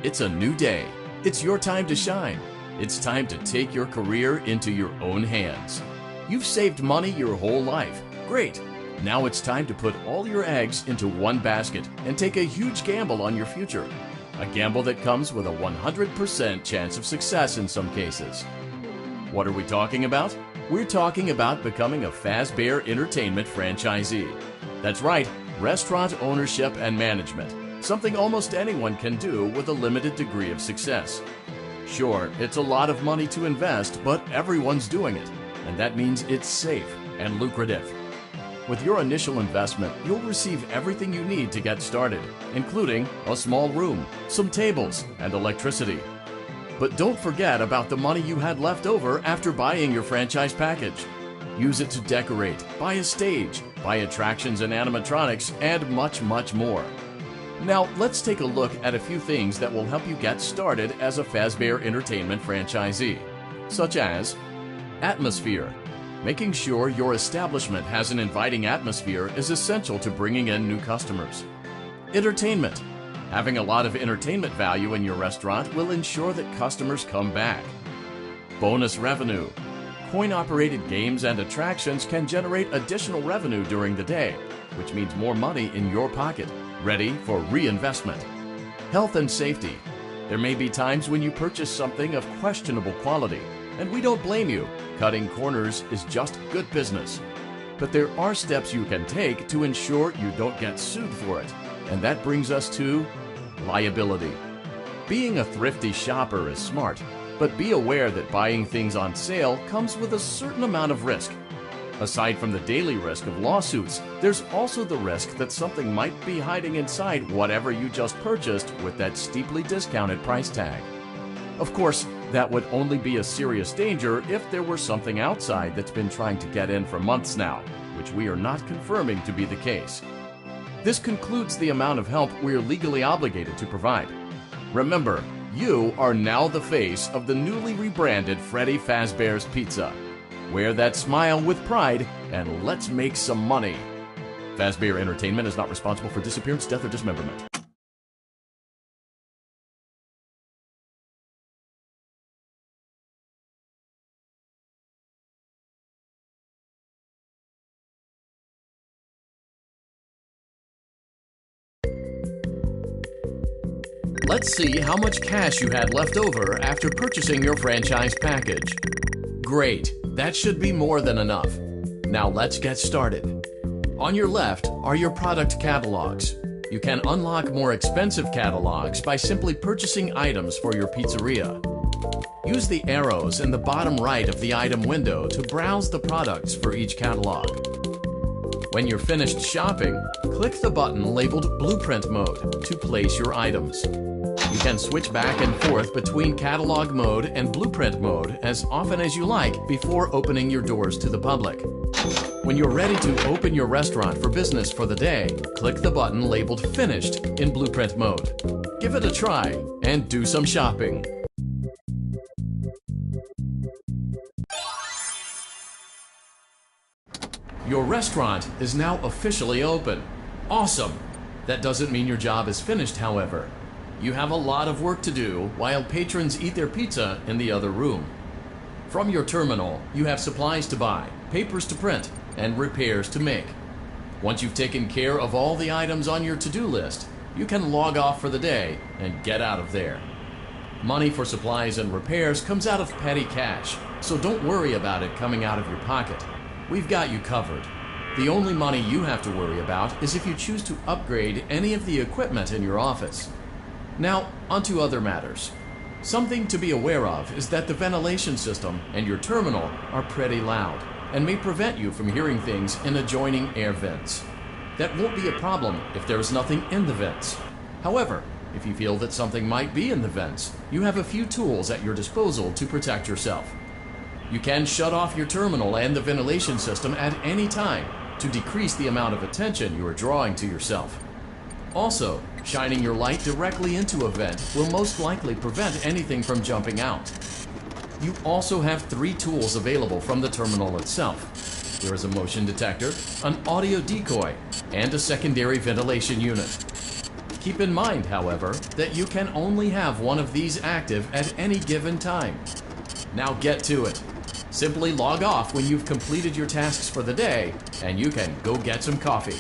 It's a new day. It's your time to shine. It's time to take your career into your own hands. You've saved money your whole life. Great. Now it's time to put all your eggs into one basket and take a huge gamble on your future. A gamble that comes with a 100% chance of success in some cases. What are we talking about? We're talking about becoming a Fazbear Entertainment franchisee. That's right, restaurant ownership and management. Something almost anyone can do with a limited degree of success. Sure, it's a lot of money to invest, but everyone's doing it, and that means it's safe and lucrative. With your initial investment, you'll receive everything you need to get started, including a small room, some tables, and electricity. But don't forget about the money you had left over after buying your franchise package. Use it to decorate, buy a stage, buy attractions and animatronics, and much, much more. Now, let's take a look at a few things that will help you get started as a Fazbear Entertainment franchisee, such as atmosphere. Making sure your establishment has an inviting atmosphere is essential to bringing in new customers. Entertainment. Having a lot of entertainment value in your restaurant will ensure that customers come back. Bonus revenue. Coin-operated games and attractions can generate additional revenue during the day, which means more money in your pocket, ready for reinvestment. Health and safety. There may be times when you purchase something of questionable quality, and we don't blame you. Cutting corners is just good business. But there are steps you can take to ensure you don't get sued for it, and that brings us to liability. Being a thrifty shopper is smart, but be aware that buying things on sale comes with a certain amount of risk. Aside from the daily risk of lawsuits, there's also the risk that something might be hiding inside whatever you just purchased with that steeply discounted price tag. Of course, that would only be a serious danger if there were something outside that's been trying to get in for months now, which we are not confirming to be the case. This concludes the amount of help we are legally obligated to provide. Remember, you are now the face of the newly rebranded Freddy Fazbear's Pizza. Wear that smile with pride, and let's make some money. Fazbear Entertainment is not responsible for disappearance, death, or dismemberment. Let's see how much cash you had left over after purchasing your franchise package. Great, that should be more than enough. Now let's get started. On your left are your product catalogs. You can unlock more expensive catalogs by simply purchasing items for your pizzeria. Use the arrows in the bottom right of the item window to browse the products for each catalog. When you're finished shopping, click the button labeled Blueprint Mode to place your items. You can switch back and forth between Catalog Mode and Blueprint Mode as often as you like before opening your doors to the public. When you're ready to open your restaurant for business for the day, click the button labeled Finished in Blueprint Mode. Give it a try and do some shopping. Your restaurant is now officially open. Awesome! That doesn't mean your job is finished, however. You have a lot of work to do while patrons eat their pizza in the other room. From your terminal, you have supplies to buy, papers to print, and repairs to make. Once you've taken care of all the items on your to-do list, you can log off for the day and get out of there. Money for supplies and repairs comes out of petty cash, so don't worry about it coming out of your pocket. We've got you covered. The only money you have to worry about is if you choose to upgrade any of the equipment in your office. Now, onto other matters. Something to be aware of is that the ventilation system and your terminal are pretty loud and may prevent you from hearing things in adjoining air vents. That won't be a problem if there is nothing in the vents. However, if you feel that something might be in the vents, you have a few tools at your disposal to protect yourself. You can shut off your terminal and the ventilation system at any time to decrease the amount of attention you are drawing to yourself. Also, shining your light directly into a vent will most likely prevent anything from jumping out. You also have 3 tools available from the terminal itself. There is a motion detector, an audio decoy, and a secondary ventilation unit. Keep in mind, however, that you can only have one of these active at any given time. Now get to it. Simply log off when you've completed your tasks for the day, and you can go get some coffee.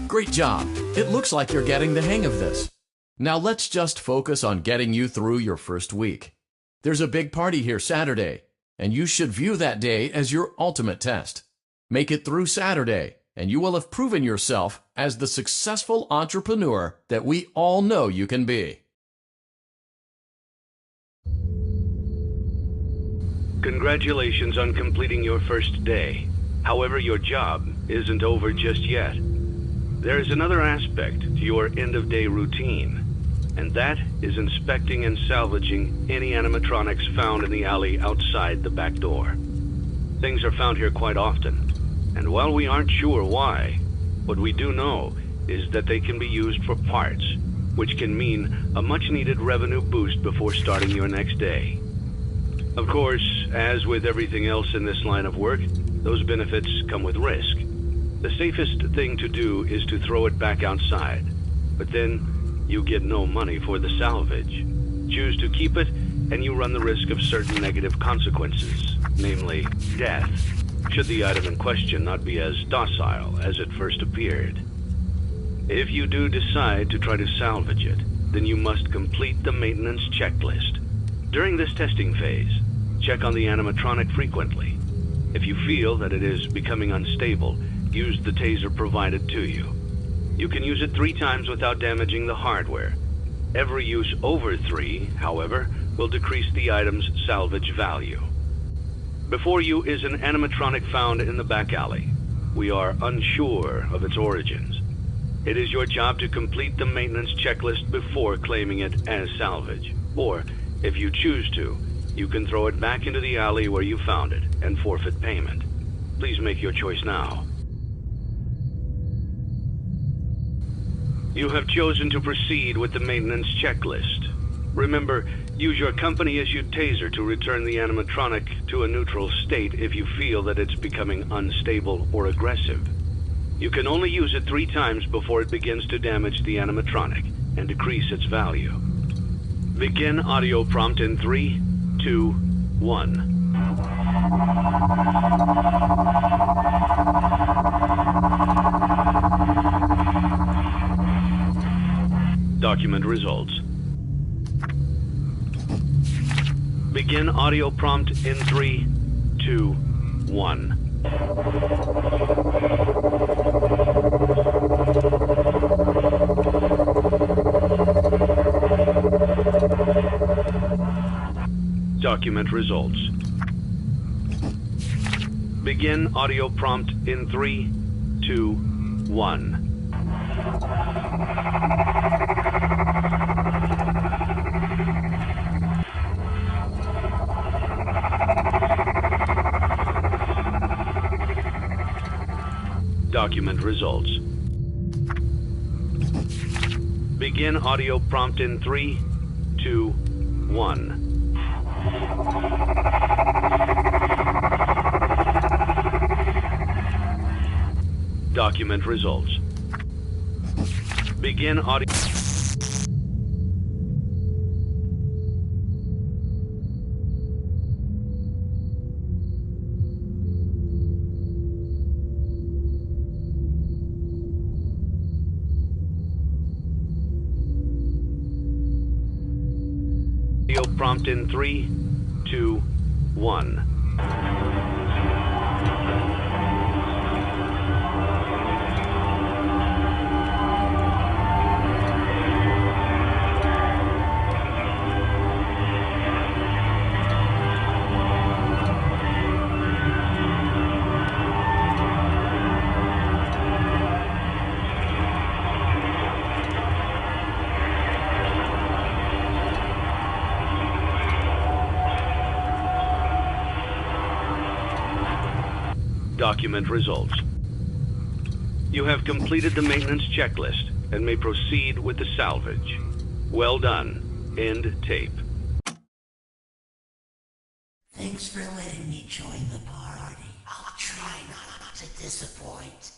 Great job! It looks like you're getting the hang of this. Now let's just focus on getting you through your first week. There's a big party here Saturday, and you should view that day as your ultimate test. Make it through Saturday, and you will have proven yourself as the successful entrepreneur that we all know you can be. Congratulations on completing your first day. However, your job isn't over just yet. There is another aspect to your end-of-day routine, and that is inspecting and salvaging any animatronics found in the alley outside the back door. Things are found here quite often, and while we aren't sure why, what we do know is that they can be used for parts, which can mean a much-needed revenue boost before starting your next day. Of course, as with everything else in this line of work, those benefits come with risk. The safest thing to do is to throw it back outside, but then you get no money for the salvage. Choose to keep it, and you run the risk of certain negative consequences, namely death, should the item in question not be as docile as it first appeared. If you do decide to try to salvage it, then you must complete the maintenance checklist. During this testing phase, check on the animatronic frequently. If you feel that it is becoming unstable, use the taser provided to you. You can use it 3 times without damaging the hardware. Every use over 3, however, will decrease the item's salvage value. Before you is an animatronic found in the back alley. We are unsure of its origins. It is your job to complete the maintenance checklist before claiming it as salvage. Or, if you choose to, you can throw it back into the alley where you found it and forfeit payment. Please make your choice now. You have chosen to proceed with the maintenance checklist. Remember, use your company-issued taser to return the animatronic to a neutral state if you feel that it's becoming unstable or aggressive. You can only use it 3 times before it begins to damage the animatronic and decrease its value. Begin audio prompt in 3, 2, 1. Document results. Begin audio prompt in 3, 2, 1. Document results. Begin audio prompt in 3, 2, 1. Document results. Begin audio prompt in 3, 2, 1. Document results. Begin audio. audio prompt in 3, 2, 1. Document results. You have completed the maintenance checklist and may proceed with the salvage. Well done. End tape. Thanks for letting me join the party. I'll try not to disappoint.